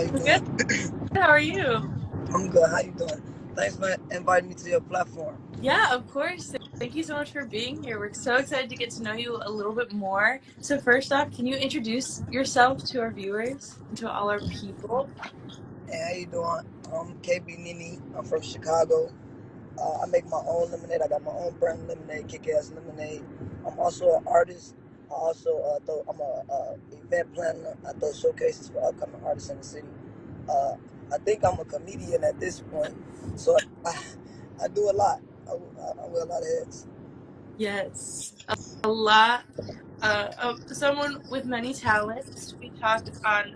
you Good. doing? How are you? I'm good. How you doing? Thanks for inviting me to your platform. Yeah, of course. Thank you so much for being here. We're so excited to get to know you a little bit more. So, first off, can you introduce yourself to our viewers and to all our people? And how you doing? I'm KB Nene. I'm from Chicago. I make my own lemonade. I got my own brand lemonade, Kick Ass Lemonade. I'm also an artist. I also I'm a event planner. I throw showcases for upcoming artists in the city. Uh, I think I'm a comedian at this point, so I do a lot. I wear a lot of hats. Yes, a lot. Someone with many talents. We talked on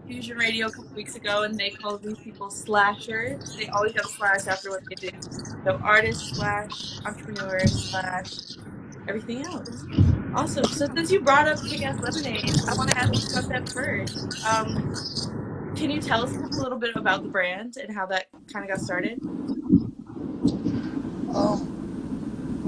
Fusion Radio a couple weeks ago, and they called these people slashers. They always have a slash after what they do. So, artist slash entrepreneur slash everything else. Awesome. So since you brought up Kick Ass Lemonade, I want to ask you about that first. Can you tell us a little bit about the brand and how that kind of got started?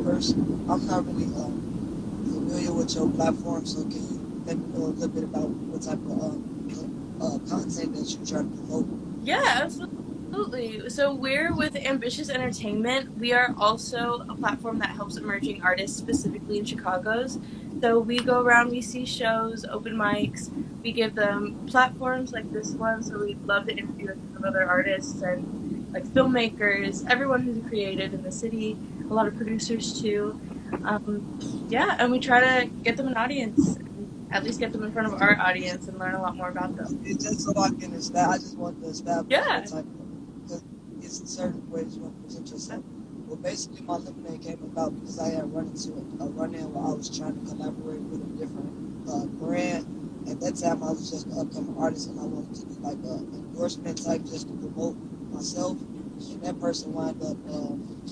First, I'm not really familiar with your platform, so can you let me know a little bit about what type of content that you try to promote? Yeah, absolutely. So we're with Ambitious Entertainment. We are also a platform that helps emerging artists, specifically in Chicago's. So we go around, we see shows, open mics, we give them platforms like this one. So we'd love to interview a ton of other artists and like filmmakers, everyone who's creative in the city, a lot of producers too. Um, yeah, and we try to get them an audience, and at least get them in front of our audience and learn a lot more about them. It's just so I can establish. I just want to establish what Yeah. type of, because it's certain ways you want to present yourself. Well, basically, my lemonade came about because I had run into a run-in where I was trying to collaborate with a different brand. At that time, I was just an upcoming artist, and I wanted to do like an endorsement type just to promote myself. And that person wound up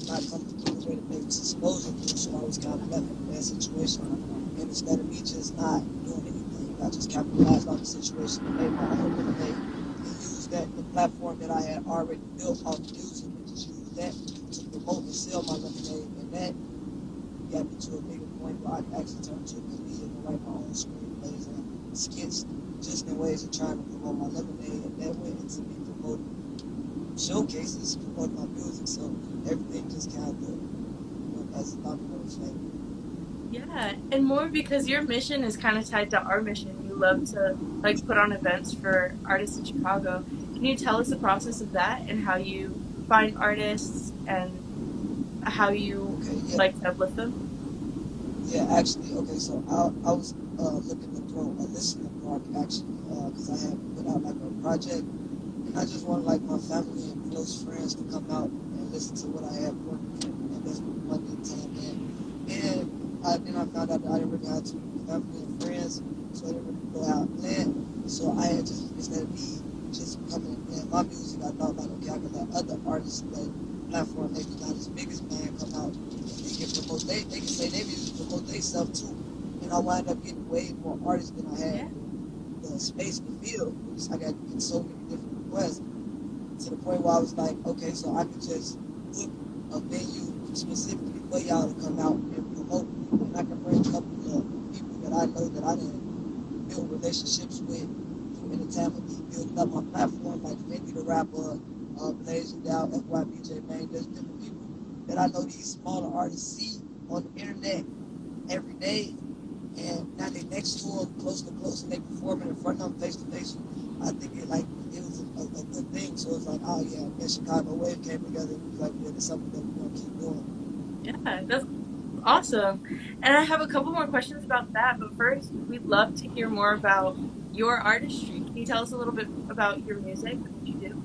not coming through the way that they was supposed to do, so I was kind of left in a bad situation. And instead of me just not doing anything, I just capitalized on the situation and made my own lemonade and used the platform that I had already built off music, and just used that to promote and sell my lemonade. And that got me to a bigger point where I actually turned to a comedian and write my own screenplays and skits just in ways of trying to promote my lemonade. And that went into me promoting showcases, promoting my music. So everything just kind of went as a domino effect. Yeah, and more because your mission is kind of tied to our mission. You love to like put on events for artists in Chicago. Can you tell us the process of that and how you find artists and how you Okay, yeah. like to uplift them? Yeah, actually, okay, so I was looking to throw a listening park actually, because I had put out like a project, and I just wanted like my family and close friends to come out and listen to what I had worked and that's what money and time in. And then I found out that I didn't really have too many family and friends, so I didn't really go out and plan. So I had just, instead of me just coming and playing my music, I thought like, okay, I could let other artists that platform maybe not as big as mine come out they can promote they can say they music promote themselves too. And I wind up getting way more artists than I had Yeah. the space to fill because I got getting so many different requests to the point where I was like, okay, so I could just book a venue specifically for y'all to come out and promote, and I can bring a couple of people that I know that I didn't build relationships with through the time of me building up my platform, like Wendy the rapper, Blazing Down, FYBJ Main. There's different people that I know these smaller artists see on the internet every day, and now they next to them, close to close, and they performing in front of them face to face. I think it was a good thing. So it's like, oh yeah, and Chicago Wave came together and was like, yeah, it's something that we're gonna keep doing. Yeah, that's awesome. And I have a couple more questions about that, but first, we'd love to hear more about your artistry. Can you tell us a little bit about your music and what you do?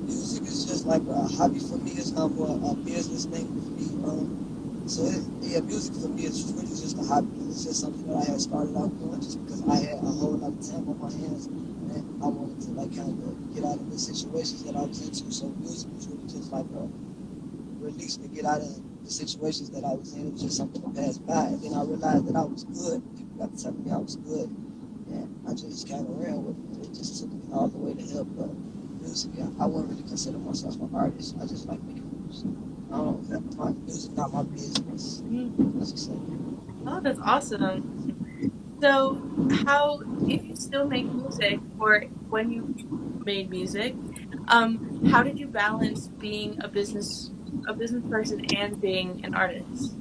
Music is just like a hobby for me. It's not more a business thing for me. Yeah, music for me is really just a hobby. It's just something that I had started out doing just because I had a whole lot of time on my hands and I wanted to like kind of get out of the situations that I was into. So music was really just like a release to get out of the situations that I was in. It was just something to pass by. And then I realized that I was good. People got to tell me I was good. And I just kind of ran with it. It just took me all the way to hell. But music, yeah, I wouldn't really consider myself an artist. I just like making music. I don't know my music, not my business. Mm. Let's just say. Oh, that's awesome. So, how, if you still make music, or when you made music, how did you balance being a business person and being an artist?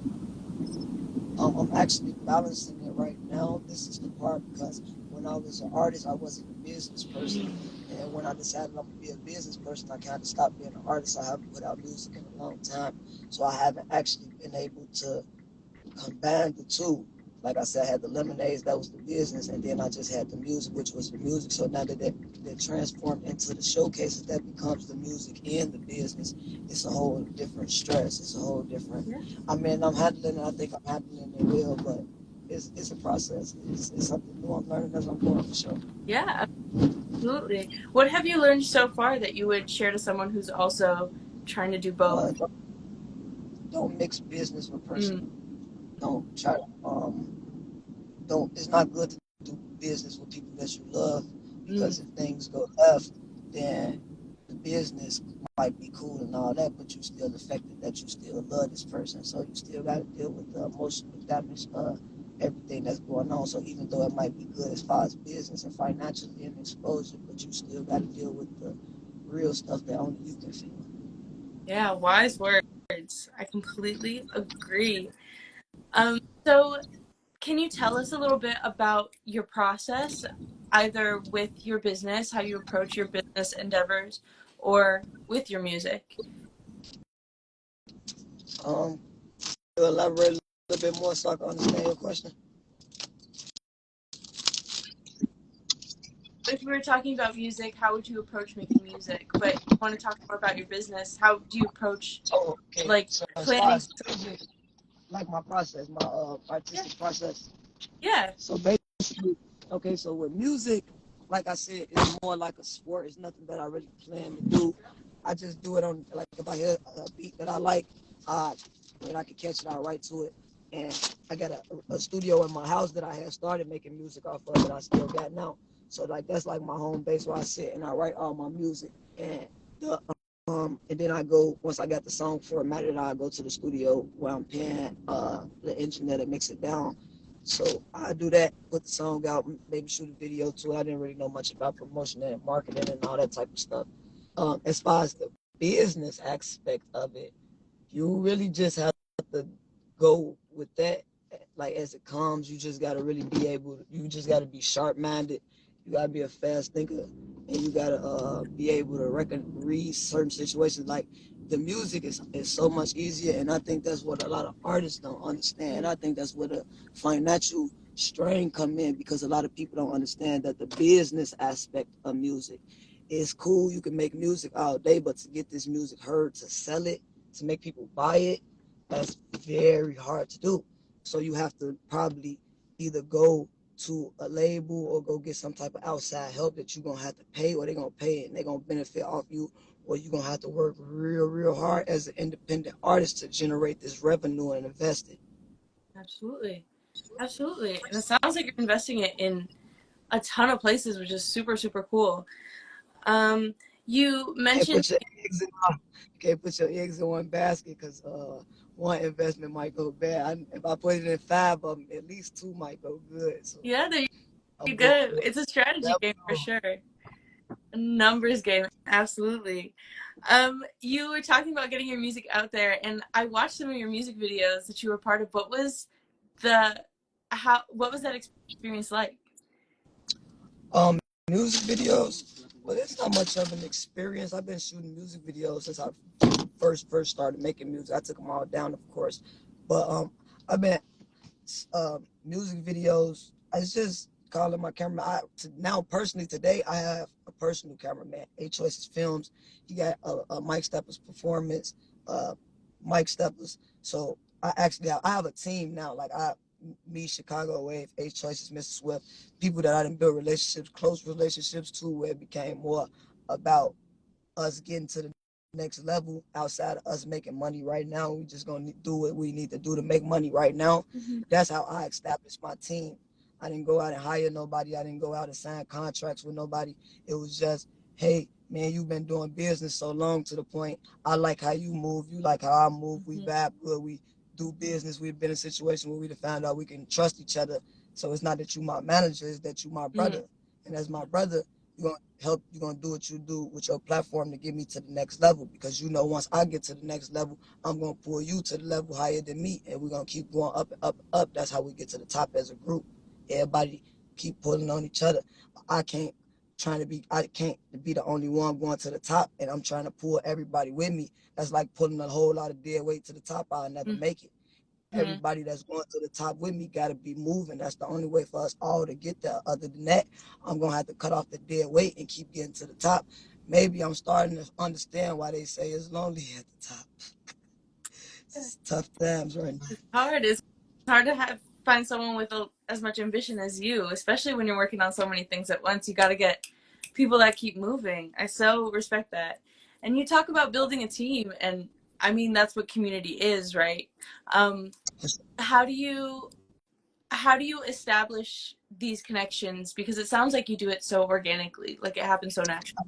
I'm actually balancing it right now. This is the part because when I was an artist, I wasn't a business person. And when I decided I'm gonna be a business person, I kind of stopped being an artist. I haven't put out music in a long time, so I haven't actually been able to combine the two. Like I said, I had the lemonades, that was the business, and then I just had the music, which was the music. So now that they're transformed into the showcases, that becomes the music and the business. It's a whole different stress. It's a whole different. Yeah. I mean, I'm handling it. I think I'm handling it well, but it's a process. It's something new I'm learning as I'm going for sure. Yeah, absolutely. What have you learned so far that you would share to someone who's also trying to do both? Uh, don't mix business with Mm, personal. Don't try to don't. It's not good to do business with people that you love mm, because if things go left, then the business might be cool and all that, but you still affected that you still love this person. So you still got to deal with the emotional damage, everything that's going on. So even though it might be good as far as business and financially and exposure, but you still got to deal with the real stuff that only you can feel. yeah, wise words. I completely agree. Um, so can you tell us a little bit about your process, either with your business, how you approach your business endeavors, or with your music? Um, to elaborate a little bit more so I can understand your question. If we were talking about music, how would you approach making music? But if you want to talk more about your business, how do you approach Oh, okay. like So as far planning? as music, like my process, my Yeah, artistic process. yeah. So basically, okay, so with music, like I said, it's more like a sport. It's nothing that I really plan to do. I just do it on, like, if I hear a beat that I like, uh, when I can catch it, I write to it. And I got a studio in my house that I had started making music off of that I still got now. So like that's like my home base where I sit and I write all my music. And the and then I go once I got the song formatted, I go to the studio where I'm paying the engineer to mix it down. So I do that, put the song out, maybe shoot a video too. I didn't really know much about promotion and marketing and all that type of stuff. As far as the business aspect of it, you really just have to go with that like as it comes. You just got to really be able to, you just got to be sharp minded. You got to be a fast thinker, and you got to be able to read certain situations. Like the music is so much easier, and I think that's what a lot of artists don't understand. I think that's where the financial strain come in, because a lot of people don't understand that the business aspect of music is cool. You can make music all day, but to get this music heard, to sell it, to make people buy it, that's very hard to do. So you have to probably either go to a label or go get some type of outside help that you're gonna have to pay, or they're gonna pay it and they're gonna benefit off you, or you're gonna have to work real, real hard as an independent artist to generate this revenue and invest it. Absolutely. Absolutely. And it sounds like you're investing it in a ton of places, which is super, super cool. Um, you Can't mentioned, put your eggs in can't put your eggs in one basket because one investment might go bad. If I put it in five of them, at least two might go good. So yeah, there you I'm going go. for it. It's a strategy game for Never sure. A numbers game, absolutely. You were talking about getting your music out there, and I watched some of your music videos that you were part of. The what was that experience like? know. Music videos, well, it's not much of an experience. I've been shooting music videos since I first started making music. I took them all down, of course, but I've been music videos. It's just calling my camera. Now personally today I have a personal cameraman. A Choices Films. He got a Mike Steppers Performance. Uh, Mike Steppers. So I have a team now. Like me, Chicago Wave, H Choices, Mr. Swift, people that I didn't build relationships, close relationships to, where it became more about us getting to the next level outside of us making money right now. We just gonna do what we need to do to make money right now. Mm-hmm. That's how I established my team. I didn't go out and hire nobody. I didn't go out and sign contracts with nobody. It was just, hey, man, you've been doing business so long, to the point I like how you move. You like how I move. We Mm-hmm. vibe good. We do business. We've been in a situation where we found out we can trust each other. So it's not that you my manager, it's that you my Mm, brother. And as my brother, you're gonna help, you're gonna do what you do with your platform to get me to the next level. Because you know once I get to the next level, I'm gonna pull you to the level higher than me, and we're gonna keep going up and up and up. That's how we get to the top as a group. Everybody keep pulling on each other. I can't I can't be the only one going to the top, and I'm trying to pull everybody with me. That's like pulling a whole lot of dead weight to the top. I'll never mm, make it. mm. Everybody that's going to the top with me got to be moving. That's the only way for us all to get there. Other than that, I'm going to have to cut off the dead weight and keep getting to the top. Maybe I'm starting to understand why they say it's lonely at the top. It's tough times right now. It's hard. It's hard to find someone with as much ambition as you, especially when you're working on so many things at once. You got to get people that keep moving. I so respect that. And you talk about building a team, and I mean that's what community is, right? Um, how do you establish these connections? Because it sounds like you do it so organically, like it happens so naturally.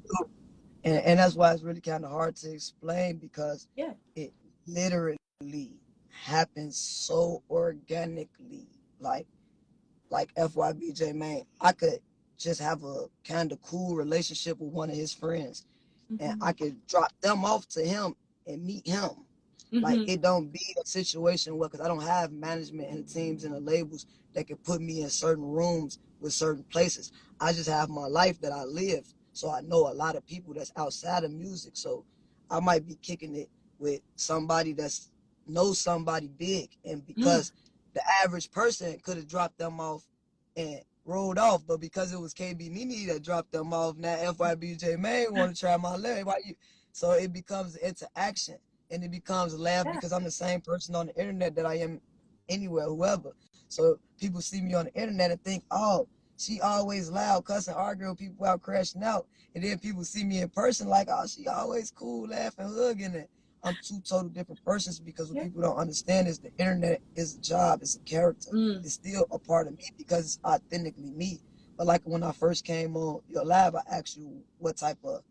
And that's why it's really kind of hard to explain because Yeah. it literally happens so organically. Like FYBJ, man, I could just have a kind of cool relationship with one of his friends, and Mm-hmm. I could drop them off to him and meet him. Like Mm-hmm. it don't be a situation where, because I don't have management and teams and the labels that can put me in certain rooms with certain places. I just have my life that I live. So I know a lot of people that's outside of music. So I might be kicking it with somebody that's knows somebody big, and Mm. because the average person could have dropped them off and rolled off, but because it was KB Nene that dropped them off, now FYBJ May want to try my leg. Why you? So it becomes interaction, and it becomes a laugh Yeah. because I'm the same person on the internet that I am anywhere, whoever. So people see me on the internet and think, oh, she always loud, cussing, arguing, people out crashing out. And then people see me in person like, oh, she always cool, laughing, hugging it. I'm two total different persons because what Yeah. people don't understand is the internet is a job, it's a character. Mm. It's still a part of me because it's authentically me. But like when I first came on your live, I asked you what type of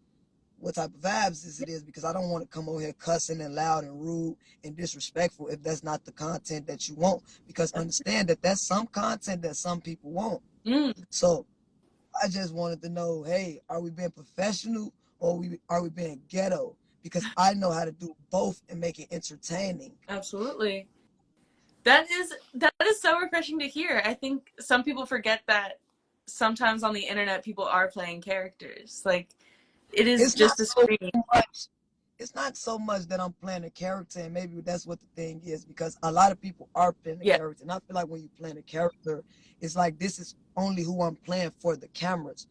vibes this it is because I don't want to come over here cussing and loud and rude and disrespectful if that's not the content that you want. Because understand that that's some content that some people want. Mm. So I just wanted to know, hey, are we being professional or are we being ghetto? Because I know how to do both and make it entertaining. Absolutely. That is so refreshing to hear. I think some people forget that sometimes on the internet people are playing characters. Like it is It's not just a so screen. much. It's not so much that I'm playing a character, and maybe that's what the thing is, because a lot of people are playing a Yeah, character, and I feel like when you're playing a character, it's like this is only who I'm playing for the cameras.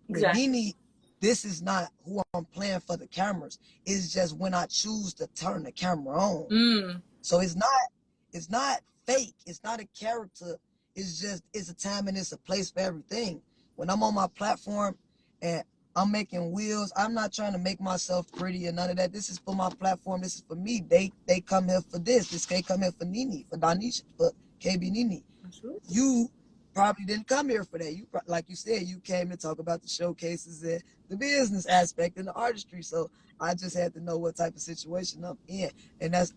With exactly. Nene, this is not who I'm playing for the cameras. It's just when I choose to turn the camera on. Mm. So it's not fake. It's not a character. It's just it's a time and it's a place for everything. When I'm on my platform and I'm making wheels, I'm not trying to make myself pretty or none of that. This is for my platform. This is for me. They come here for this. They come here for Nene, for Danisha, for KB Nene. Absolutely. You probably didn't come here for that. You like you said, you came to talk about the showcases and the business aspect and the artistry. So I just had to know what type of situation I'm in, and that's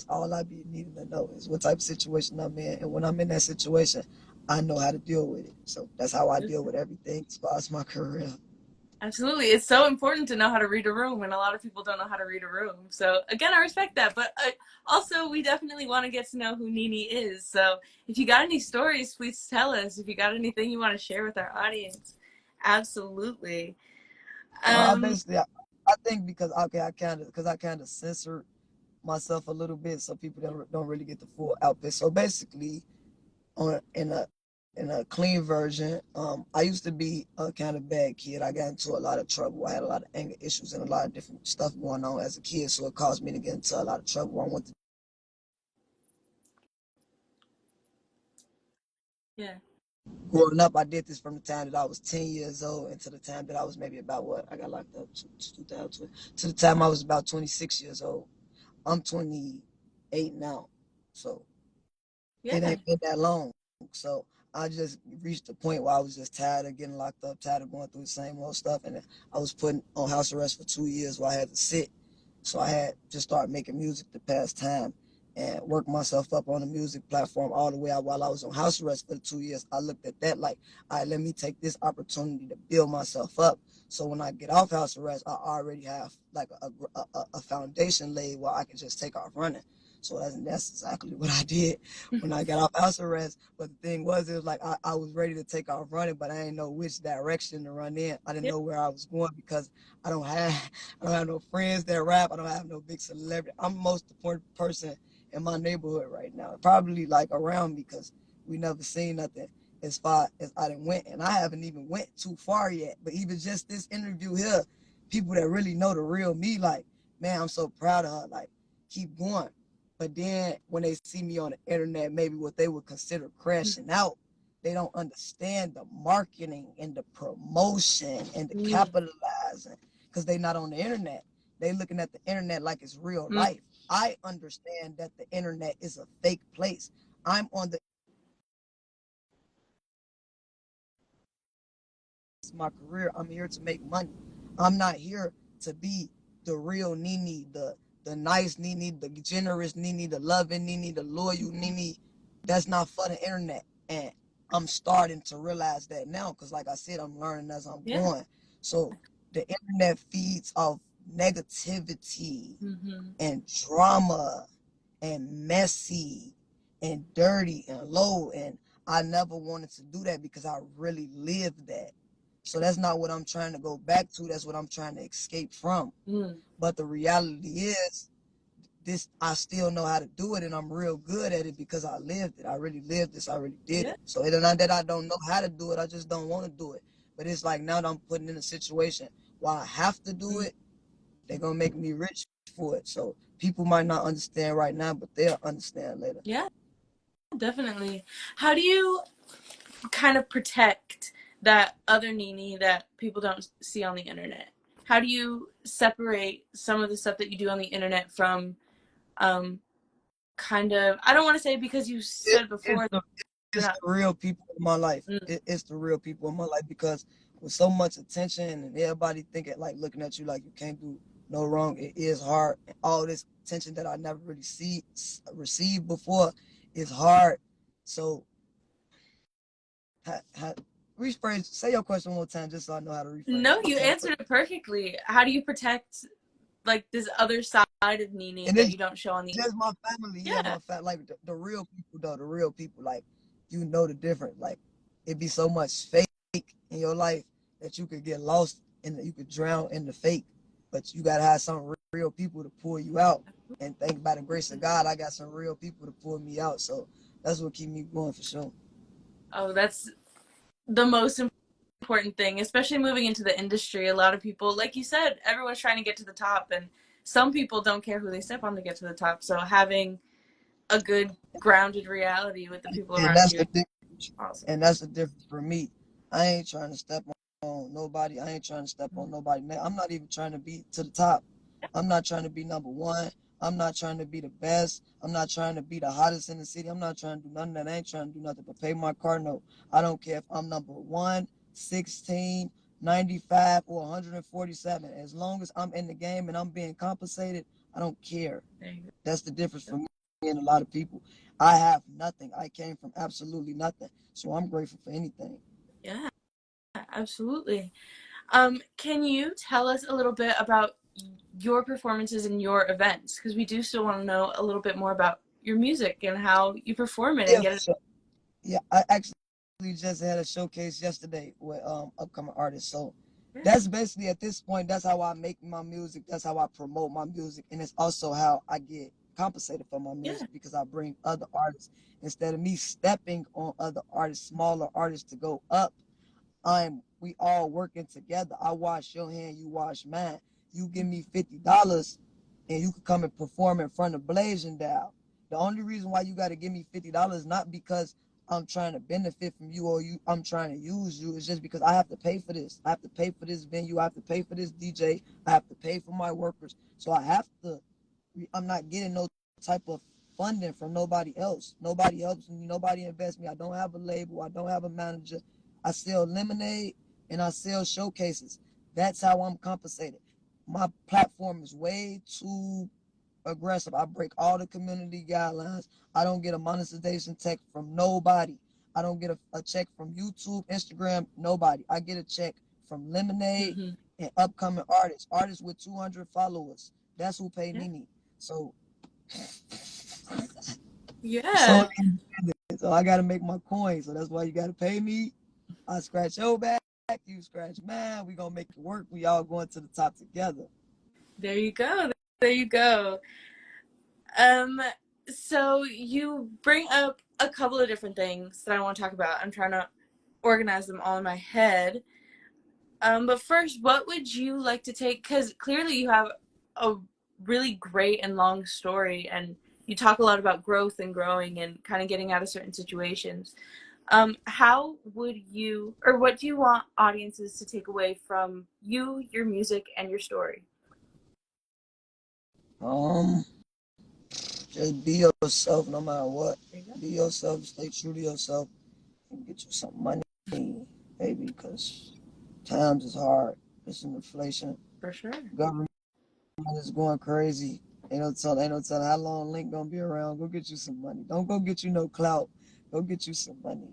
all I be needing to know is what type of situation I'm in, and when I'm in that situation, I know how to deal with it. So that's how I deal with everything as far as my career. Absolutely. It's so important to know how to read a room, and a lot of people don't know how to read a room. So, again, I respect that. But also, we definitely want to get to know who Nene is. So, if you got any stories, please tell us. If you got anything you want to share with our audience, absolutely. Well, I Um, basically I think because okay, I kind of censored myself a little bit so people don't really get the full outfit. So basically, on in a clean version. I used to be a kind of bad kid. I got into a lot of trouble. I had a lot of anger issues and a lot of different stuff going on as a kid, so it caused me to get into a lot of trouble. I went to yeah. growing up. I did this from the time that I was 10 years old into the time that I was maybe about what I got locked up to 2020 to the time I was about 26 years old. I'm 28 now, so it Yeah. ain't been that long. So I just reached a point where I was just tired of getting locked up, tired of going through the same old stuff, and I was put on house arrest for 2 years where I had to sit. So I had to start making music to pass time. and work myself up on the music platform all the way out while I was on house arrest for the 2 years. I looked at that like, all right, let me take this opportunity to build myself up. So when I get off house arrest, I already have like a foundation laid where I can just take off running. So that's exactly what I did when I got off house arrest. But the thing was, it was like I was ready to take off running, but I didn't know which direction to run in. I didn't Yeah. know where I was going because I don't have I don't have no friends that rap. I don't have no big celebrity. I'm the most important person in my neighborhood right now. Probably like around me because we never seen nothing as far as I done went. And I haven't even went too far yet. But even just this interview here, people that really know the real me, like, man, I'm so proud of her. Like, keep going. But then when they see me on the internet, maybe what they would consider crashing out, they don't understand the marketing and the promotion and the Mm-hmm. capitalizing because they not on the internet. They looking at the internet like it's real life. I understand that the internet is a fake place. I'm on the my career. I'm here to make money. I'm not here to be the real Nene, the nice Nene, the generous Nene, the loving Nene, the loyal Nene. That's not for the internet. And I'm starting to realize that now because, like I said, I'm learning as I'm Yeah. going. So the internet feeds off negativity Mm-hmm. and drama and messy and dirty and low. And I never wanted to do that because I really lived that. So that's not what I'm trying to go back to. That's what I'm trying to escape from. Mm. But the reality is, this I still know how to do it, and I'm real good at it because I lived it. I really lived this. I really did Yeah. it. So it's not that I don't know how to do it. I just don't want to do it. But it's like now that I'm putting in a situation where I have to do Mm. it, they're gonna make me rich for it. So people might not understand right now, but they'll understand later. Yeah, definitely. How do you kind of protect that other Nene that people don't see on the internet? How do you separate some of the stuff that you do on the internet from um, kind of, I don't want to say because you said It's before the you're it's not. the real people in my life. Mm, It's the real people in my life because with so much attention and everybody thinking like looking at you like you can't do no wrong, it is hard. And all this attention that I never really received before is hard. So, rephrase. Say your question one more time, just so I know how to rephrase no, it. you Try to put. answered it perfectly. How do you protect like this other side of Nene And that it's you don't show on the? just my family. Yeah, Yeah, my like the real people though. The real people, like you know the difference. Like it be so much fake in your life that you could get lost and you could drown in the fake. But you gotta have some real people to pull you out. And thank by the grace of God, I got some real people to pull me out. So that's what keep me going for sure. oh, that's the most important thing, especially moving into the industry. A lot of people, like you said, everyone's trying to get to the top, and some people don't care who they step on to get to the top. So having a good grounded reality with the people And around that's you is the difference. awesome. And that's the difference for me. I ain't trying to step on nobody. I ain't trying to step on nobody. I'm not even trying to be to the top. I'm not trying to be number one. I'm not trying to be the best. I'm not trying to be the hottest in the city. I'm not trying to do none of that. I ain't trying to do nothing but pay my car note. I don't care if I'm number one, 16, 95, or 147. As long as I'm in the game and I'm being compensated, I don't care. There you That's the difference go. for me and a lot of people. I have nothing. I came from absolutely nothing. So I'm grateful for anything. Yeah, absolutely. Can you tell us a little bit about your performances and your events? Because we do still want to know a little bit more about your music and how you perform it and Yeah, get for it. sure. Yeah, I actually just had a showcase yesterday with upcoming artists. So Yeah, that's basically at this point, that's how I make my music. That's how I promote my music. And it's also how I get compensated for my yeah, music because I bring other artists instead of me stepping on other artists, smaller artists to go up. We all working together. I wash your hand, you wash mine. You give me $50 and you can come and perform in front of Blazing Down. The only reason why you gotta give me $50 is not because I'm trying to benefit from you or I'm trying to use you. It's just because I have to pay for this. I have to pay for this venue. I have to pay for this DJ. I have to pay for my workers. So I have to I'm not getting no type of funding from nobody else. Nobody helps me. Nobody invests me. I don't have a label. I don't have a manager. I sell lemonade and I sell showcases. That's how I'm compensated. My platform is way too aggressive. I break all the community guidelines. I don't get a monetization check from nobody. I don't get a check from YouTube, Instagram, nobody. I get a check from Lemonade Mm-hmm. and upcoming artists, artists with 200 followers. That's who pay Yeah. Nene. So, Yeah. so, so I got to make my coin. So that's why you got to pay me. I scratch your back, you scratch mine. We gonna make it work. We all going to the top together. There you go. There you go. Um, so you bring up a couple of different things that I want to talk about. I'm trying to organize them all in my head. But first, what would you like to take? Because clearly you have a really great and long story, and you talk a lot about growth and growing and kind of getting out of certain situations. How would you, or what do you want audiences to take away from you, your music, and your story? Um, just be yourself no matter what. There you go. Be yourself. Stay true to yourself and get you some money, baby. Cause times is hard. It's an inflation. For sure. Government is going crazy. Ain't no telling how long Link gonna be around. Go get you some money. Don't go get you no clout. Go get you some money.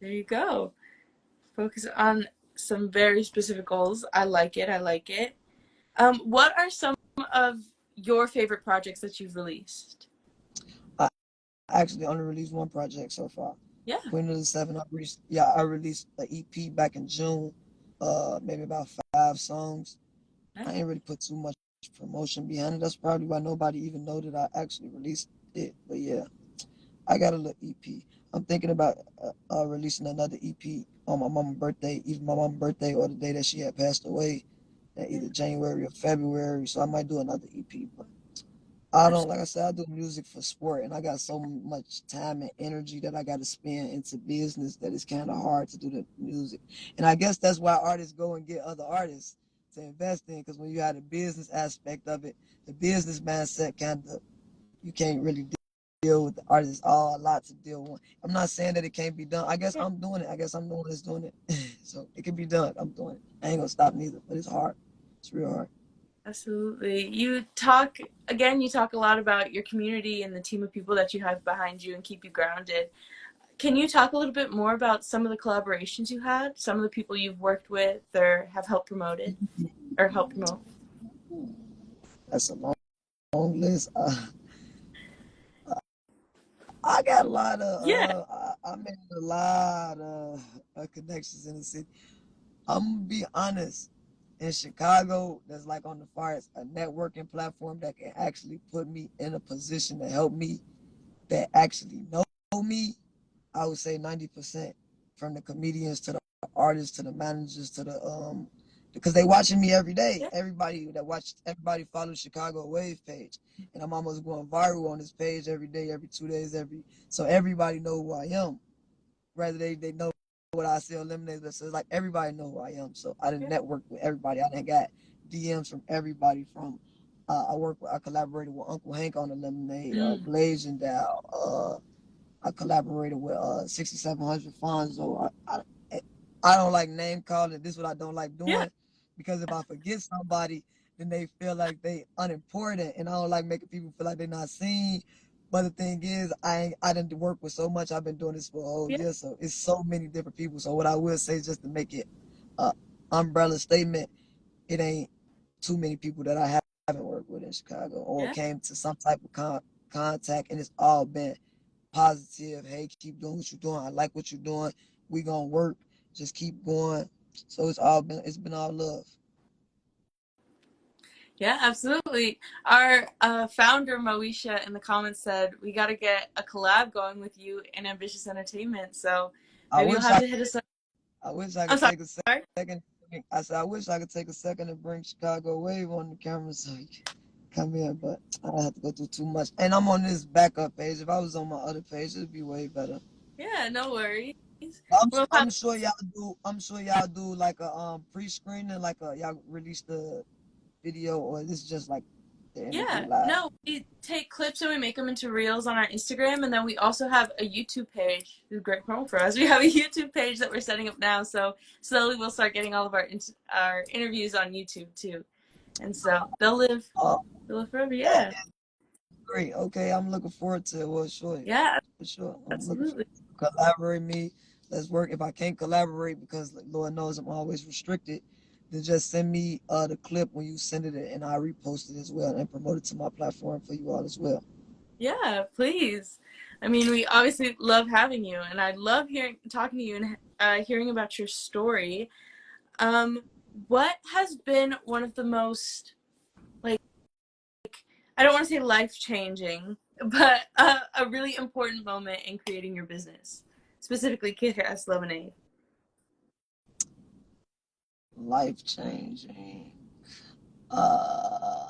There you go. Focus on some very specific goals. I like it. I like it. What are some of your favorite projects that you've released? I actually only released one project so far. Yeah. Queen of the Seven. I released an EP back in June. Maybe about 5 songs. I Nice. ain't really put too much promotion behind it. That's probably why nobody even know that I actually released it. But yeah, I got a little EP. I'm thinking about releasing another EP on my mom's birthday, either my mom's birthday or the day that she had passed away, Yeah. either January or February. So I might do another EP. But I don't, like I said, I do music for sport, and I got so much time and energy that I got to spend into business that it's kind of hard to do the music. And I guess that's why artists go and get other artists to invest in, because when you have the business aspect of it, the business mindset kind of, you can't really deal with the artists all a lot to deal with. I'm not saying that it can't be done. I guess Yeah. I'm doing it. I guess I'm the one that's doing it. So it can be done. I'm doing it. I ain't gonna stop neither, but it's hard. It's real hard. Absolutely. You talk again. You talk a lot about your community and the team of people that you have behind you and keep you grounded. Can you talk a little bit more about some of the collaborations you had, some of the people you've worked with or have helped promoted or helped promote? That's a long list. I got a lot Yeah. of I made a lot of connections in the city. I'm gonna be honest. In Chicago, that's like on the far as a networking platform that can actually put me in a position to help me that actually know me. I would say 90% from the comedians to the artists to the managers to the because they watching me every day. Yeah. Everybody follows Chicago Wave page, and I'm almost going viral on this page every day, every 2 days, so everybody know who I am. Rather they know what I sell lemonade, but so it's like everybody know who I am. So I didn't Yeah. network with everybody. I didn't got DMs from everybody. From I collaborated with Uncle Hank on the lemonade, Mm. Blazing Down. I collaborated with 6700 Fonzo. I don't like name calling. This is what I don't like Yeah. doing, because if I forget somebody, then they feel like they unimportant, and I don't like making people feel like they're not seen. But the thing is, I didn't work with so much. I've been doing this for a whole Yeah. year, so it's so many different people. So what I will say, just to make it a umbrella statement, it ain't too many people that I haven't worked with in Chicago or Yeah. came to some type of contact, and it's all been positive. Hey, keep doing what you're doing. I like what you're doing. We gonna work. Just keep going. So it's been all love. Yeah, absolutely. Our founder Moesha in the comments said we got to get a collab going with you and Ambitious Entertainment. So I maybe you'll wish have I to hit us up. I wish I I'm could sorry. take a second. I said I wish I could take a second and bring Chicago Wave on the camera so you can come in, but I don't have to go through too much. And I'm on this backup page. If I was on my other page, it'd be way better. Yeah, no worries. I'm We'll have I'm sure y'all do. I'm sure y'all do like a pre-screening, like y'all release the video, or this is just like the interview yeah. live. No, we take clips and we make them into reels on our Instagram, and then we also have a YouTube page. This is great promo for us. We have a YouTube page that we're setting up now, so slowly we'll start getting all of our interviews on YouTube too. and so they'll live forever. That Yeah, is great. Okay, I'm looking forward to it. Well, sure, yeah, for sure. I'm looking for absolutely. collaborate me. Let's work. If I can't collaborate, because like, Lord knows I'm always restricted, then just send me the clip when you send it, and I repost it as well and promote it to my platform for you all as well. Yeah, please. I mean, we obviously love having you, and I love talking to you, and hearing about your story. Um, what has been one of the most, like, I don't want to say life changing, but a really important moment in creating your business, specifically Kick Ass Lemonade? Life changing.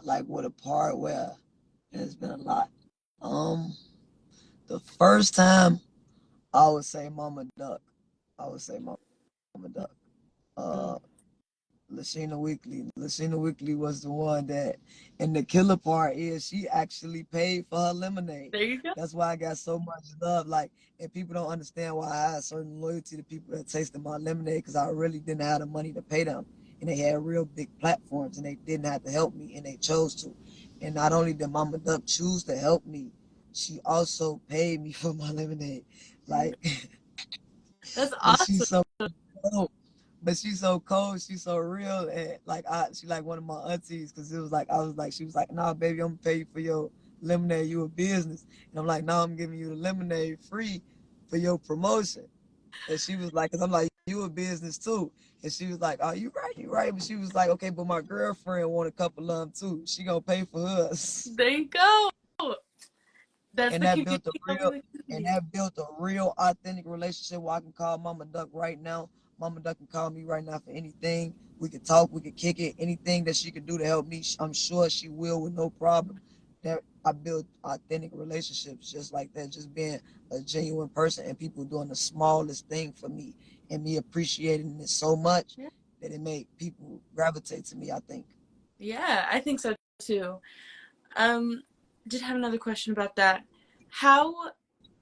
Like with a part where it's been a lot. Um, the first time I would say Mama Duck. I would say Mama Duck. Mm. Uh, Lashina Weekly. Lashina Weekly was the one that, and the killer part is she actually paid for her lemonade. There you go. That's why I got so much love. Like, and people don't understand why I had certain loyalty to people that tasted my lemonade because I really didn't have the money to pay them. And they had real big platforms and they didn't have to help me and they chose to. And not only did Mama Duck choose to help me, she also paid me for my lemonade. Like, That's and she's awesome. so cold. But she's so cold, she's so real, and like she like one of my aunties, cause it was like I was like she was like, nah, baby, I'm gonna pay you for your lemonade, you a business, and I'm like, nah, I'm giving you the lemonade free for your promotion, and she was like, cause I'm like, you a business too, and she was like, oh, you right, but she was like, okay, but my girlfriend want a couple of them too, she gonna pay for hers. There you go. That's and the that community built a helping real the and community. that built a real authentic relationship where I can call Mama Duck right now. Mama Duck can call me right now for anything. We could talk, we could kick it, anything that she could do to help me. I'm sure she will with no problem. That I built authentic relationships just like that, just being a genuine person and people doing the smallest thing for me and me appreciating it so much Yeah. that it made people gravitate to me, I think. Yeah, I think so too. Um, did have another question about that. How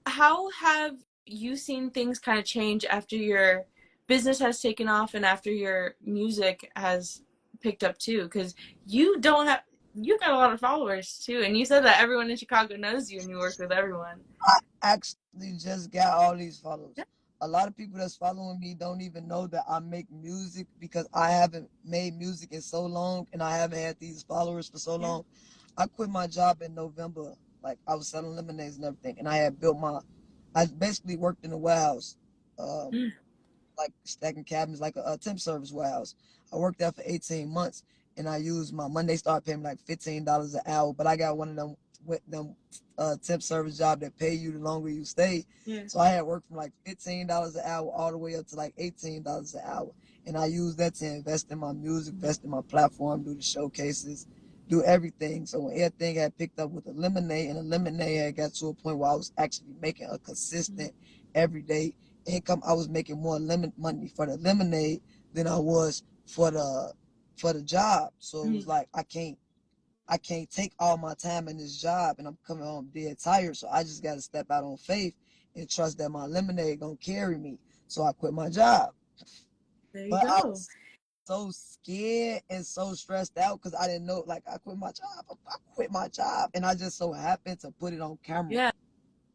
how have you seen things kind of change after your business has taken off and after your music has picked up too? Because you got a lot of followers too, and you said that everyone in Chicago knows you and you work with everyone. I actually just got all these Yeah. follows. A lot of people that's following me don't even know that I make music because I haven't made music in so long and I haven't had these followers for so Yeah. long. I quit my job in November. Like I was selling lemonades and everything, and I basically worked in a warehouse. Um, Mm. like stacking cabinets, like a temp service warehouse. I worked there for 18 months, and I used my Monday start paying me like $15 an hour. But I got one of them with them temp service job that pay you the longer you stay. Yeah. So I had worked from like $15 an hour all the way up to like $18 an hour, and I used that to invest in my music, invest in my platform, do the showcases. Do everything. So when everything had picked up with the lemonade, and the lemonade had got to a point where I was actually making a consistent, everyday income. I was making more lemon money for the lemonade than I was for the job. So it was Mm. like I can't take all my time in this job and I'm coming home dead tired. So I just gotta step out on faith and trust that my lemonade gonna carry me. So I quit my job. There you But I go. was so scared and so stressed out because I didn't know like I quit my job. I quit my job and I just so happened to put it on camera. Yeah.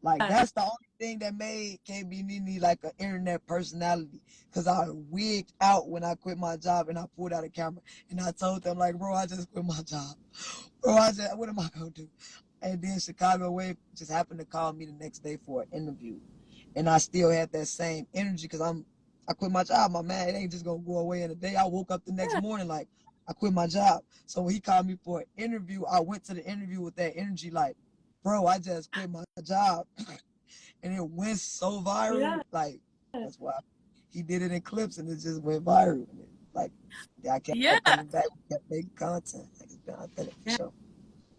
Like that's the only thing that made KB Nene like an internet personality. Cause I wigged out when I quit my job and I pulled out a camera and I told them like, bro, I just quit my job. Bro, I said, what am I gonna do? And then Chicago Wave just happened to call me the next day for an interview, and I still had that same energy because I quit my job, my man. It ain't just gonna go away in a day. I woke up the next Yeah. morning like I quit my job. So when he called me for an interview, I went to the interview with that energy like, bro, I just quit my job. And it went so viral. Yeah. Like that's why he did it in clips and it just went viral. And it, like I kept Yeah. coming back, we kept making content. Like, it's been authentic for Yeah. sure.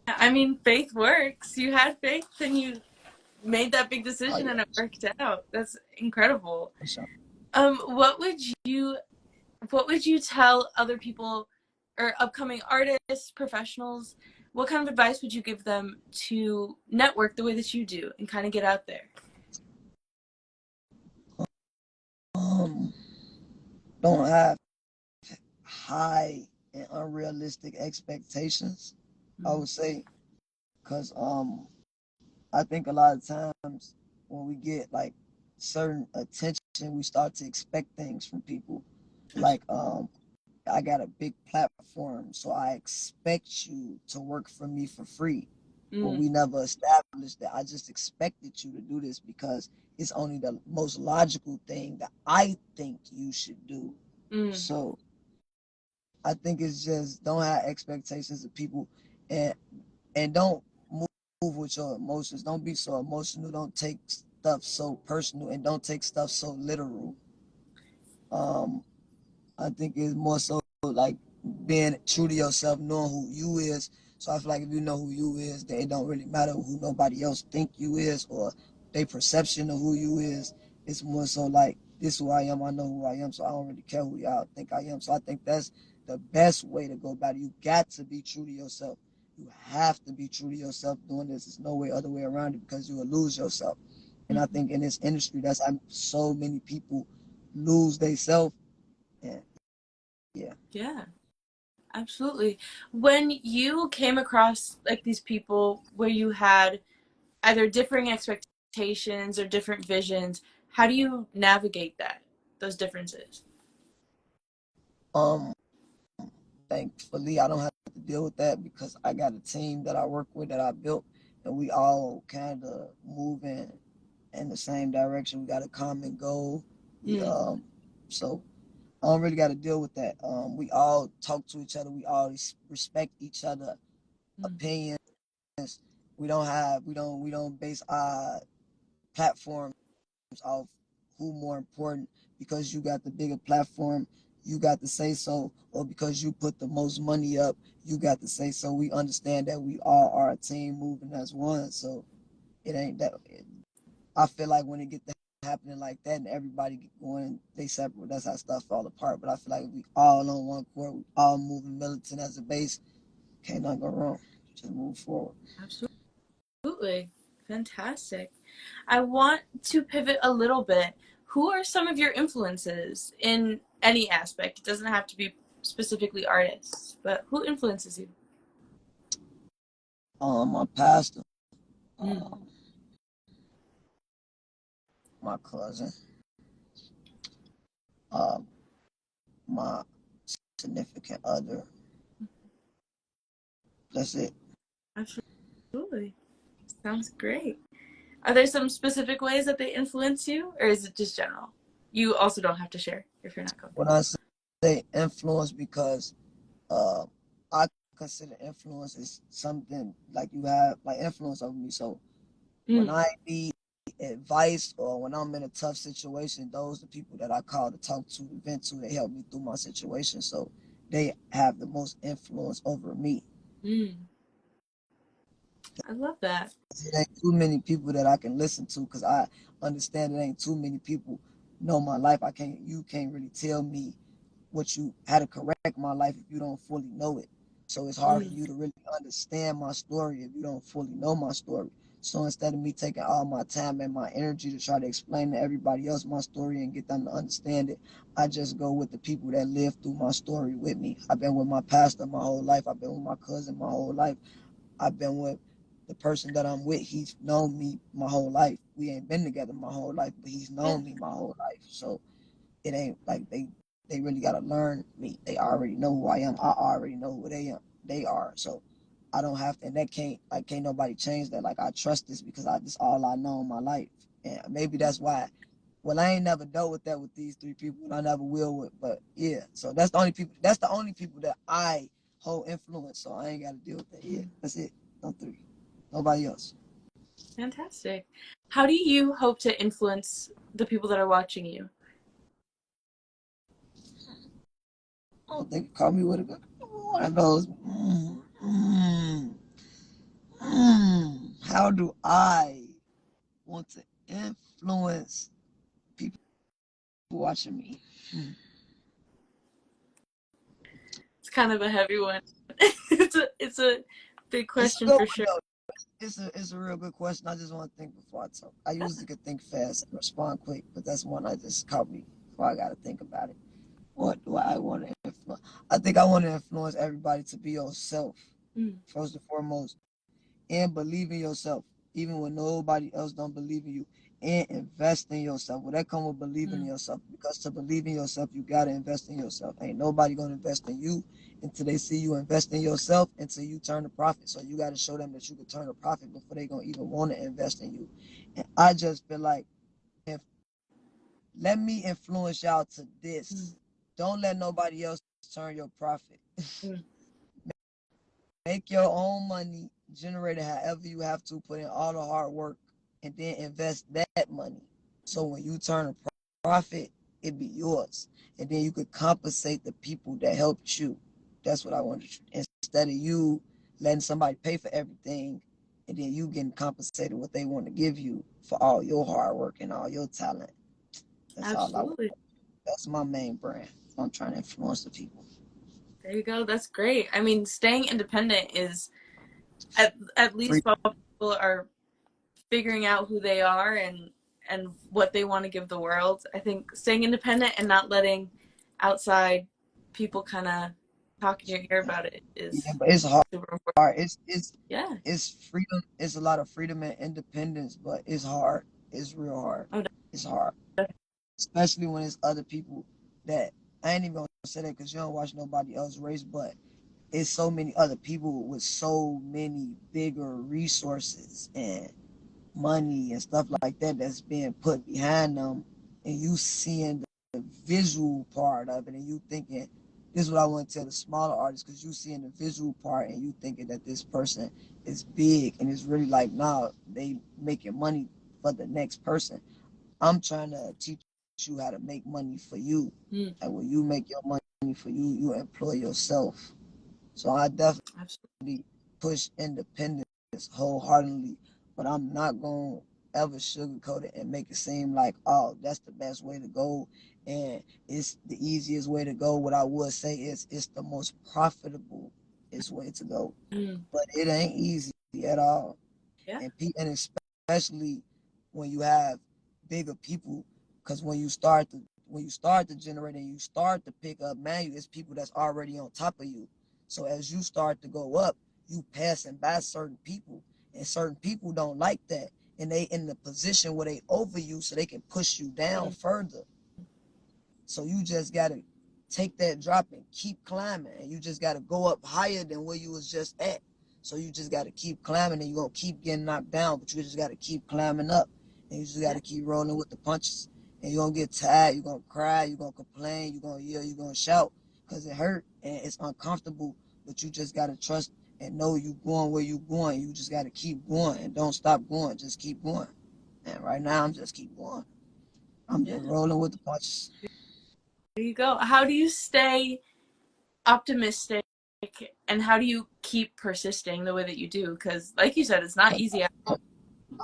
I mean, faith works. You had faith, and you made that big Oh decision, yeah, and it worked out. That's incredible. for sure. What would you tell other people or upcoming artists, professionals? What kind of advice would you give them to network the way that you do and kind of get out there? Um, don't have high. and unrealistic expectations, I Mm. would say, because I think a lot of times when we get like certain attention, we start to expect things from people. Like I got a big platform, so I expect you to work for me for free. But Mm. we never established that. I just expected you to do this because it's only the most logical thing that I think you should do. Mm. So I think it's just don't have expectations of people, and don't move with your emotions. Don't be so emotional. Don't take stuff so personal, and don't take stuff so literal. Um, I think it's more so like being true to yourself, knowing who you is. So I feel like if you know who you is, then it don't really matter who nobody else think you is or their perception of who you is. It's more so like this is who I am. I know who I am, so I don't really care who y'all think I am. So I think that's the best way to go about it. You got to be true to yourself. You have to be true to yourself doing this. There's no way other way around it because you will lose yourself. And I Mm. think in this industry, that's how so many people lose themselves. And yeah. Yeah, absolutely. When you came across like these people where you had either differing expectations or different visions, how do you navigate those differences? Um, Thankfully, I don't have to deal with that because I got a team that I work with that I built, and we all kind of moving in the same direction. We got a common goal. We Mm. so I don't really got to deal with that. We all talk to each other. We all respect each other Mm. opinions. We don't base our platforms off who more important because you got the bigger platform, you got to say so, or because you put the most money up, you got to say so. We understand that we all are a team moving as one. So it ain't that. I feel like when it get to happening like that and everybody get going, they separate. That's how stuff fall apart. But I feel like we all on one court, we all moving militant as a base. Can't nothing go wrong. Just move forward. Absolutely. Fantastic. I want to pivot a little bit. Who are some of your influences in any aspect? It doesn't have to be specifically artists, but who influences you? My pastor, Mm. uh, my cousin, uh, my significant other. That's it. Absolutely. Sounds great. Are there some specific ways that they influence you, or is it just general? You also don't have to share if you're not When comfortable. I say influence, because uh, I consider influence is something like you have like influence over me. So when Mm. I need advice or when I'm in a tough situation, those are the people that I call to talk to, to vent to. They help me through my situation. So they have the most influence over me. Mm. I love that. It ain't too many people that I can listen to because I understand it ain't too many people know my life. You can't really tell me what you how to correct my life if you don't fully know it. So it's hard for Mm. you to really understand my story if you don't fully know my story. So instead of me taking all my time and my energy to try to explain to everybody else my story and get them to understand it, I just go with the people that live through my story with me. I've been with my pastor my whole life. I've been with my cousin my whole life. I've been with the person that I'm with. He's known me my whole life. We ain't been together my whole life, but he's Yeah. known me my whole life. So it ain't like they really gotta learn me. They already know who I am. I already know who they are. So I don't have to, and that can't nobody change that. Like I trust this because this all I know in my life. And maybe that's why well I ain't never dealt with that with these three people and I never will with, but yeah. So that's the only people that I hold influence, so I ain't gotta deal with that. Yeah. Mm. That's it. No three. Nobody else. Fantastic. How do you hope to influence the people that are watching you? I don't think call me with a good one of those. How do I want to influence people watching me? It's kind of a heavy one. It's a big It's a question good for one sure. though. It's a real good question. I just want to think before I talk. I usually could think fast and respond quick, but that's one I just caught me before I got to think about it. What do I want to influence? I think I want to influence everybody to be yourself, Mm, first and foremost, and believe in yourself, even when nobody else don't believe in you, and invest in yourself. Well, that come with believing in mm. yourself, because to believe in yourself, you gotta invest in yourself. Ain't nobody gonna invest in you until they see you invest in yourself, until you turn a profit. So you gotta show them that you can turn a profit before they gonna even want to invest in you. And I just feel like, if let me influence y'all to Mm, this. Don't let nobody else turn your profit. mm. Make your own money, generate it however you have to, put in all the hard work, and then invest that money. So when you turn a profit, it be yours. And then you could compensate the people that helped you. That's what I wanted to, instead of you letting somebody pay for everything and then you getting compensated what they want to give you for all your hard work and all your talent. That's all I want. Absolutely. That's my main brand. I'm trying to influence the people. There you go. That's great. I mean, staying independent is at Free. least while people are figuring out who they are and what they want to give the world. I think staying independent and not letting outside people kind of talk in your ear about it Yeah, is but it's hard. super important. It's Yeah. it's freedom. It's a lot of freedom and independence, but it's hard. It's real hard. Oh, It's hard, especially when it's other people that, I ain't even gonna say that because you don't watch nobody else race, but it's so many other people with so many bigger resources and money and stuff like that that's being put behind them, and you seeing the visual part of it, and you thinking, this is what I want to tell the smaller artists, because you seeing the visual part and you thinking that this person is big, and it's really like, nah, they making money for the next person. I'm trying to teach you how to make money for you, mm, and when you make your money for you, you employ yourself. So I definitely absolutely. push independence wholeheartedly, but I'm not going to ever sugarcoat it and make it seem like, oh, that's the best way to go and it's the easiest way to go. What I would say is it's the most profitable is way to go, Mm, but it ain't easy at all. yeah. And especially when you have bigger people, because when you start to generate and you start to pick up manual, it's people that's already on top of you. So as you start to go up, you passing by certain people, and certain people don't like that, and they in the position where they over you, so they can push you down Mm, further. So you just gotta take that drop and keep climbing, and you just gotta go up higher than where you was just at. So you just gotta keep climbing, and you're gonna keep getting knocked down, but you just gotta keep climbing up, and you just yeah. gotta keep rolling with the punches. And you're gonna get tired, you're gonna cry, you're gonna complain, you're gonna yell, you're gonna shout, because it hurt and it's uncomfortable. But you just gotta trust and know you going where you going. You just gotta keep going and don't stop going. Just keep going. And right now I'm just keep going. I'm Yeah. just rolling with the punches. There you go. How do you stay optimistic and how do you keep persisting the way that you do? Because, like you said, it's not easy.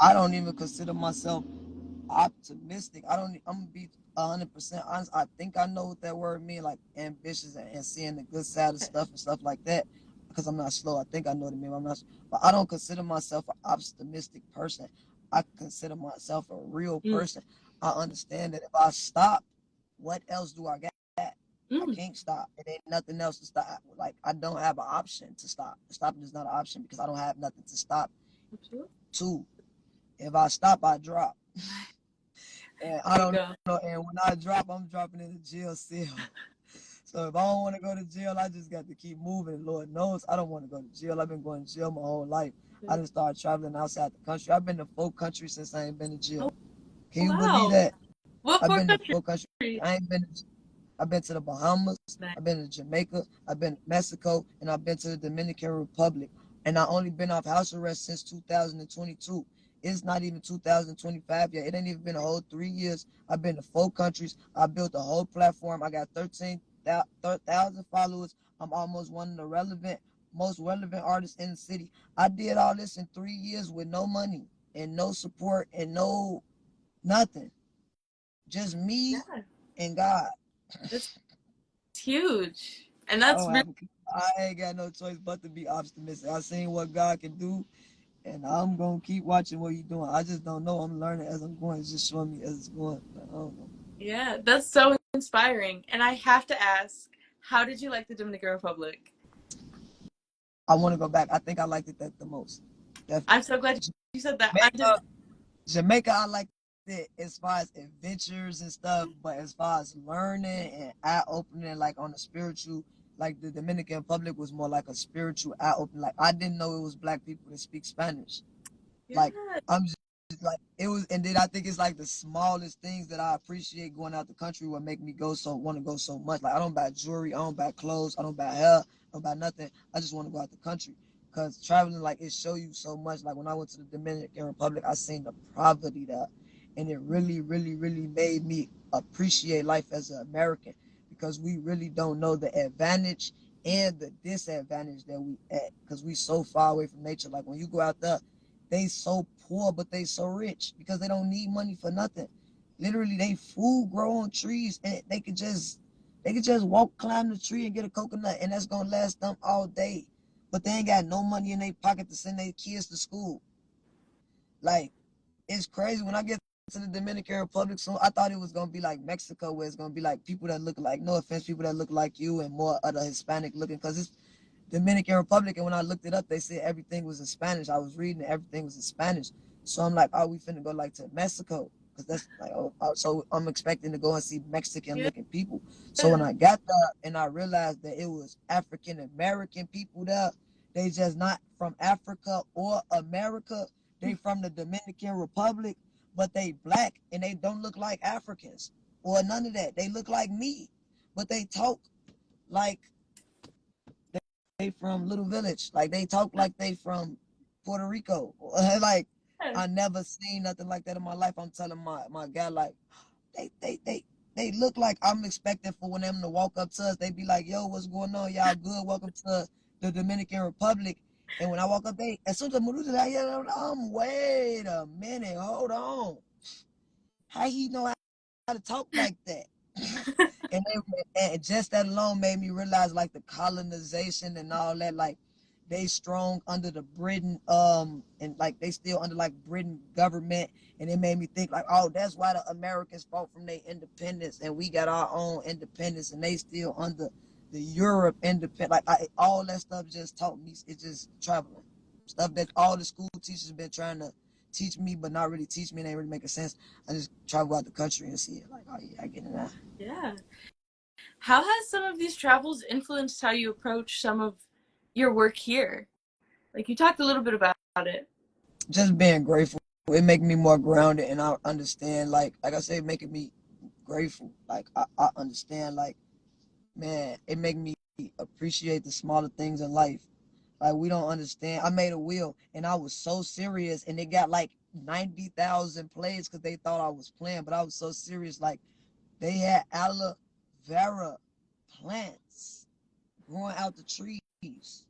I don't even consider myself optimistic. I don't. I'm gonna be 100% honest. I think I know what that word means, like ambitious and seeing the good side of stuff and stuff like that. Because I'm not slow. I think I know what it means. I'm not. But I don't consider myself an optimistic person. I consider myself a real Mm, person. I understand that if I stop, what else do I got? I mm, can't stop. It ain't nothing else to stop. Like I don't have an option to stop. Stopping is not an option because I don't have nothing to stop absolutely. to. If I stop, I drop. And I There you don't go. know. And when I drop, I'm dropping in a jail cell. So if I don't want to go to jail, I just got to keep moving. Lord knows I don't want to go to jail. I've been going to jail my whole life. I just started traveling outside the country. I've been to 4 countries since I ain't been to Oh, jail. Can you believe wow. that? What I've four been to countries? 4 countries. I ain't been to I've been to the Bahamas, Nice. I've been to Jamaica, I've been to Mexico, and I've been to the Dominican Republic. And I only been off house arrest since 2022. It's not even 2025 yet. It ain't even been a whole 3 years. I've been to 4 countries. I built a whole platform. I got 13,000 followers. I'm almost one of the most relevant artists in the city. I did all this in 3 years with no money and no support and no nothing. Just me Yeah, and God. that's huge. And I that's don't really, have. I ain't got no choice but to be optimistic. I seen what God can do, and I'm gonna keep watching what He's doing. I just don't know. I'm learning as I'm going. It's just showing me as it's going. But I don't know. yeah, that's so inspiring. And I have to ask, how did you like the Dominican Republic? I want to go back. I think I liked it the most. I'm Definitely. so glad you said that. I'm Jamaica, just Jamaica, I liked it as far as adventures and stuff, but as far as learning and eye opening, like on the spiritual, like the Dominican Republic was more like a spiritual eye opening. Like I didn't know it was black people that speak Spanish. yeah. Like I'm just like it was, and then I think it's like the smallest things that I appreciate going out the country what make me go so want to go so much. Like I don't buy jewelry, I don't buy clothes, I don't buy hair, I don't buy nothing. I just want to go out the country because traveling like it show you so much. Like when I went to the Dominican Republic, I seen the poverty there, and it really, really, really made me appreciate life as an American because we really don't know the advantage and the disadvantage that we at because we so far away from nature. Like when you go out there they so poor, but they so rich because they don't need money for nothing. Literally, they food grow on trees, and they could just walk, climb the tree, and get a coconut, and that's gonna last them all day. But they ain't got no money in their pocket to send their kids to school. Like it's crazy when I get to the Dominican Republic. So I thought it was gonna be like Mexico, where it's gonna be like people that look like, no offense, people that look like you and more other Hispanic looking, because it's Dominican Republic, and when I looked it up, they said everything was in Spanish. I was reading it, everything was in Spanish. So I'm like, oh, we finna go like to Mexico, because that's like, so I'm expecting to go and see Mexican Yeah. looking people. So when I got there and I realized that it was African American people there, they just not from Africa or America. They from the Dominican Republic, but they black and they don't look like Africans or none of that. They look like me, but they talk like they from Little Village. Like they talk like they from Puerto Rico. Like I never seen nothing like that in my life. I'm telling my guy like they they they they look like I'm expecting for when them to walk up to us. They be like, "Yo, what's going on? Y'all good? Welcome to the Dominican Republic." And when I walk up, they as soon as I move to that, yeah, wait a minute, hold on. How he know how to talk like that? And just that alone made me realize like the colonization and all that, like they strong under the Britain, and like they still under like Britain government, and it made me think like, oh, that's why the Americans fought from their independence, and we got our own independence, and they still under the Europe independent. Like all that stuff just taught me. It's just traveling stuff that all the school teachers been trying to teach me, but not really teach me. And ain't really making sense. I just travel out the country and see it. Like, oh yeah, I get it now. Yeah. How has some of these travels influenced how you approach some of your work here? Like you talked a little bit about it. Just being grateful. It make me more grounded, and I understand. Like I said, making me grateful. Like I understand. Like man, it make me appreciate the smaller things in life. Like we don't understand. I made a wheel, and I was so serious, and it got like 90,000 plays because they thought I was playing, but I was so serious. Like they had aloe vera plants growing out the trees.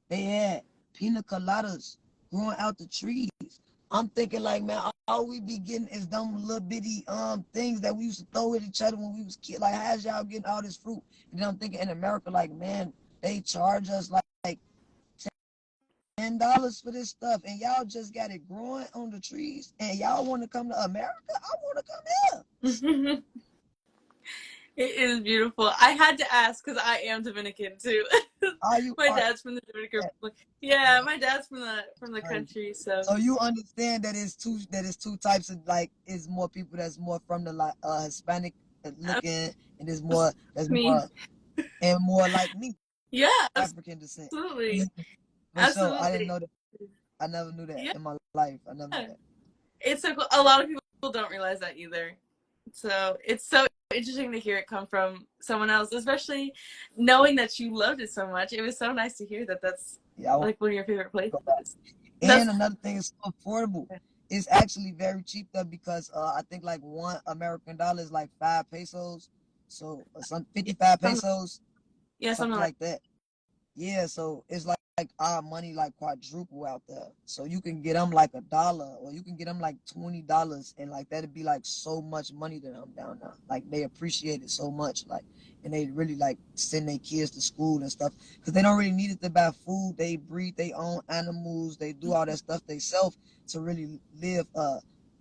They had pina coladas growing out the trees. I'm thinking like, man, all we be getting is them little bitty things that we used to throw at each other when we was kids. Like, how's y'all getting all this fruit? And then I'm thinking in America, like, man, they charge us like $10 for this stuff, and y'all just got it growing on the trees, and y'all want to come to America? I want to come here. It is beautiful. I had to ask because I am Dominican too. Are you My are dad's from the Dominican Republic. Yeah, my dad's from the crazy? country. So So you understand that it's two types of like it's more people that's more from the like Hispanic looking, and there's more that's me. more and more like me, Yeah, African descent. absolutely, For sure, I didn't absolutely. know that. I never knew that Yeah, in my life. I never knew that. it's so cool. A lot of people don't realize that either. So it's so interesting to hear it come from someone else, especially knowing that you loved it so much. It was so nice to hear that that's Yeah, I want like one of your favorite to go back. places. And That's another thing is so affordable. It's actually very cheap though because I think like one American dollar is like 5 pesos, so some yeah, 55 something, pesos, yeah, something something like like that. Yeah, so it's like our money like quadruple out there. So you can get them like $1, or you can get them like $20, and like that'd be like so much money to them down there. Like they appreciate it so much, like, and they really like send their kids to school and stuff because they don't really need it to buy food. They breed their own animals. They do all that stuff themselves to really live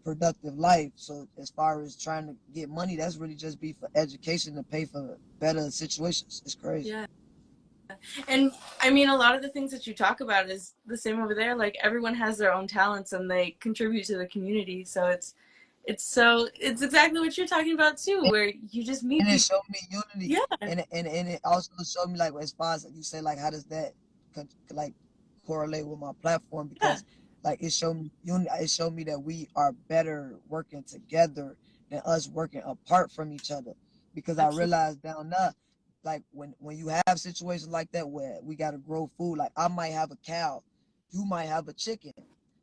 productive life. So as far as trying to get money, that's really just be for education to pay for better situations. It's crazy. Yeah. And I mean, a lot of the things that you talk about is the same over there. Like everyone has their own talents and they contribute to the community. So it's exactly what you're talking about too, where you just meet And it people. showed me unity, Yeah, and it also showed me like as far as you say like how does that like correlate with my platform yeah, because like it showed me unity. It showed me that we are better working together than us working apart from each other because I absolutely. realized down there like when you have situations like that where we got to grow food, like I might have a cow, you might have a chicken,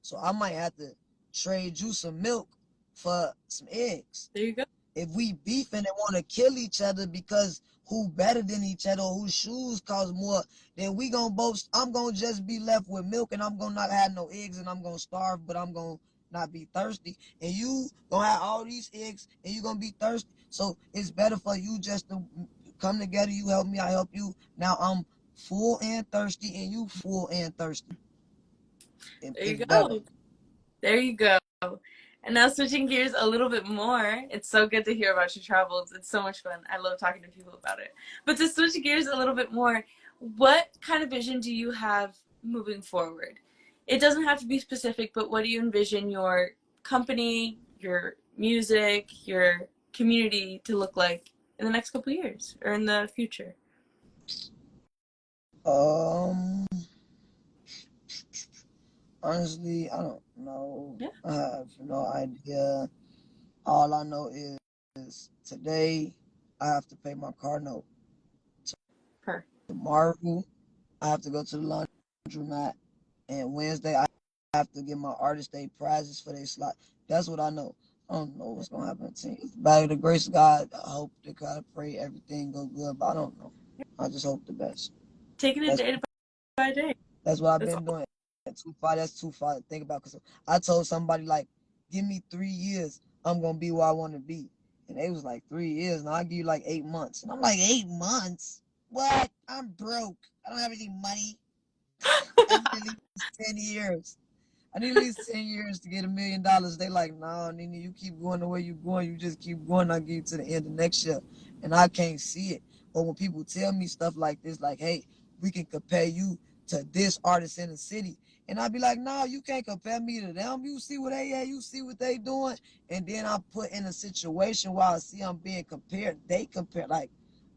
so I might have to trade you some milk for some eggs. There you go. If we beefing and want to kill each other because who better than each other or whose shoes cost more, then we gonna both. I'm gonna just be left with milk and I'm gonna not have no eggs and I'm gonna starve, but I'm gonna not be thirsty. And you gonna have all these eggs and you gonna be thirsty. So it's better for you just to come together. You help me, I help you. Now I'm full and thirsty and you full and thirsty. There It's you better. go. There you go. And now switching gears a little bit more, it's so good to hear about your travels. It's so much fun. I love talking to people about it. But to switch gears a little bit more, what kind of vision do you have moving forward? It doesn't have to be specific, but what do you envision your company, your music, your community to look like in the next couple of years or in the future? Um, Honestly, I don't know. Yeah, I have no idea. All I know is today I have to pay my car note. her. Tomorrow I have to go to the laundromat, and Wednesday I have to get my artist day prizes for their slot. That's what I know. I don't know what's gonna happen to me. By the grace of God, I hope to God pray everything go good, but I don't know. I just hope the best. Taking it That's day by day. That's what I've That's been doing. Too far. That's too far to think about. Cause I told somebody like, give me 3 years, I'm gonna be where I want to be, and they was like 3 years. Now I give you like 8 months, and I'm like 8 months. What? I'm broke. I don't have any money. I need at least 10 years. I need at least 10 years to get $1 million. They like, nah, Nene, you keep going the way you going. You just keep going. I'll give you to the end of next year. And I can't see it. But when people tell me stuff like this, like, hey, we can compare you to this artist in the city. And I be like, no, you can't compare me to them. You see what they at, you see what they doing. And then I put in a situation where I see I'm being compared. They compare like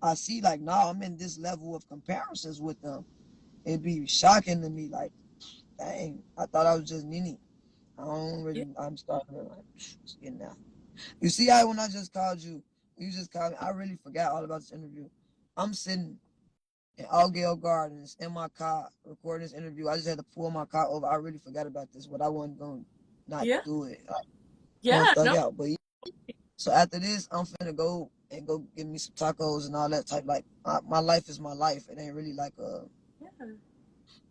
I see like, no, I'm in this level of comparisons with them. It'd be shocking to me, like, dang, I thought I was just Nene. I don't yeah, really. I'm starting to like it's getting out. You see, how when I just called you, you just called me. I really forgot all about this interview. I'm sitting in Allgale Gardens in my car recording this interview. I just had to pull my car over. I really forgot about this, but I wasn't going to not yeah, do it. I want yeah. to thug No, out. But yeah. So after this, I'm finna go get me some tacos and all that type. Like my life is my life. It ain't really like a yeah,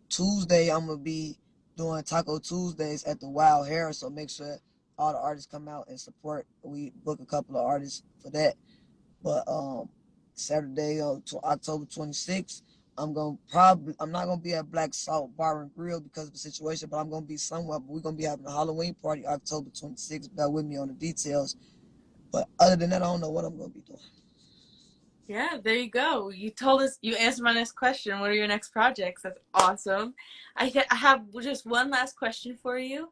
Tuesday. I'm gonna be doing Taco Tuesdays at the Wild Hair. So make sure all the artists come out and support. We book a couple of artists for that. But Saturday to October 26th, I'm not gonna be at Black Salt Bar and Grill because of the situation, but I'm gonna be somewhere. But we're gonna be having a Halloween party October 26th. Bear with me on the details. But other than that, I don't know what I'm gonna be doing. yeah. There you go. You told us. You answered my next question. What are your next projects? That's awesome. I have just one last question for you.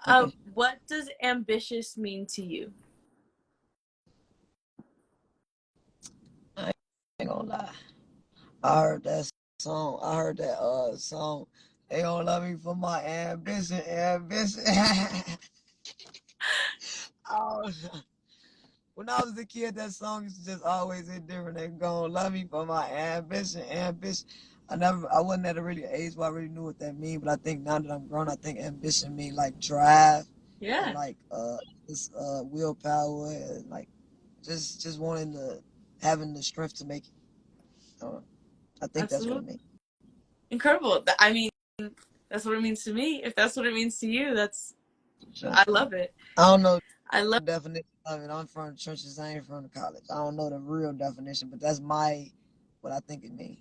Okay. What does ambitious mean to you? I ain't gonna lie. I heard that song. I heard that song. They gonna love me for my ambition, ambition. Oh, when I was a kid, that song used to just always hit different. They gonna love me for my ambition, ambition. I wasn't at a really age where I really knew what that mean, but I think now that I'm grown, I think ambition mean like drive and Yeah, like this willpower and like just wanting to having the strength to make it. Uh, I think that's what absolutely it means. incredible. I mean, that's what it means to me. If that's what it means to you, that's Sure. I love it. I don't know I love the definition of it. I'm from the churches. I ain't from the college. I don't know the real definition, but that's my what I think it means.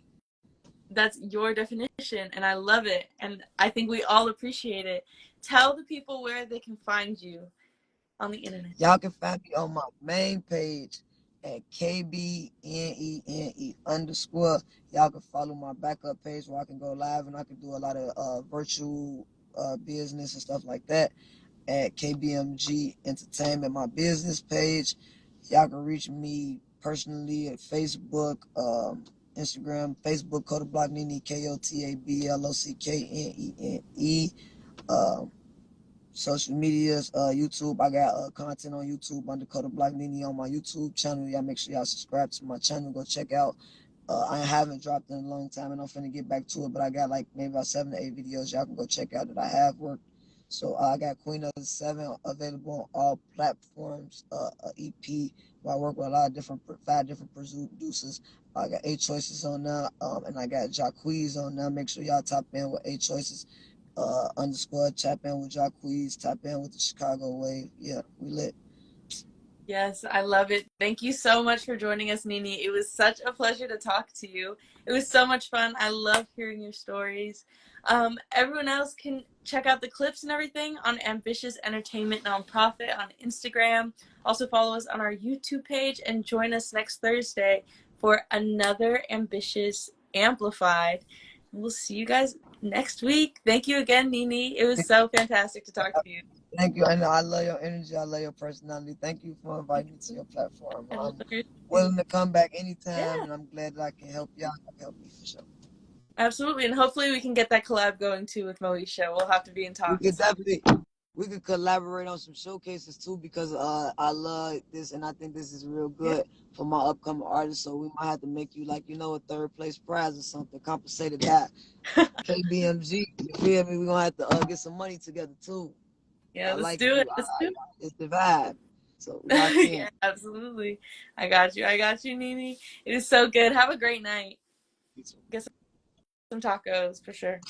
that's your definition, and I love it, and I think we all appreciate it. Tell the people where they can find you. on the internet? Y'all can find me on my main page at KBNENE underscore. Y'all can follow my backup page where I can go live and I can do a lot of virtual business and stuff like that at KBMG Entertainment, my business page. Y'all can reach me personally at Facebook, Instagram, Facebook, Kotablock Nene, KOTABLOCKNENE. Um, Social medias, YouTube. I got content on YouTube under Kotablock Nene on my YouTube channel. Y'all make sure y'all subscribe to my channel. Go check out. I haven't dropped in a long time, and I'm finna get back to it. But I got like maybe about 7 to 8 videos y'all can go check out that I have worked. So I got Queen of the Seven available on all platforms. EP where I work with a lot of different 5 different producers. I got 8 choices on now, and I got Jacquees on now. Make sure y'all tap in with 8 choices underscore, tap in with Jacquees, tap in with the Chicago Wave. Yeah, we lit. Yes, I love it. Thank you so much for joining us, Nene. It was such a pleasure to talk to you. It was so much fun. I love hearing your stories. Everyone else can check out the clips and everything on Ambitious Entertainment Nonprofit on Instagram. Also follow us on our YouTube page and join us next Thursday for another Ambitious Amplified. We'll see you guys next week. Thank you again, Nene. It was so fantastic to talk to you. Thank you. I know I love your energy. I love your personality. Thank you for inviting me to your platform. I love I'm your willing to come back Yeah. anytime, and I'm glad that I can help y'all. Help me for sure. Absolutely, and hopefully we can get that collab going too with Moesha. We'll have to be in We could talks. definitely we could collaborate on some showcases too because I love this and I think this is real Yeah. good for my upcoming artists. So we might have to make you like a third place prize or something, compensated that. KBMG, you feel me? We're gonna have to get some money together too. Yeah, I let's like do it. you. Let's do It's the vibe. So we locked it. in. Yeah, absolutely. I got you. I got you, Nene. It was so good. Have a great night. Get some tacos for sure.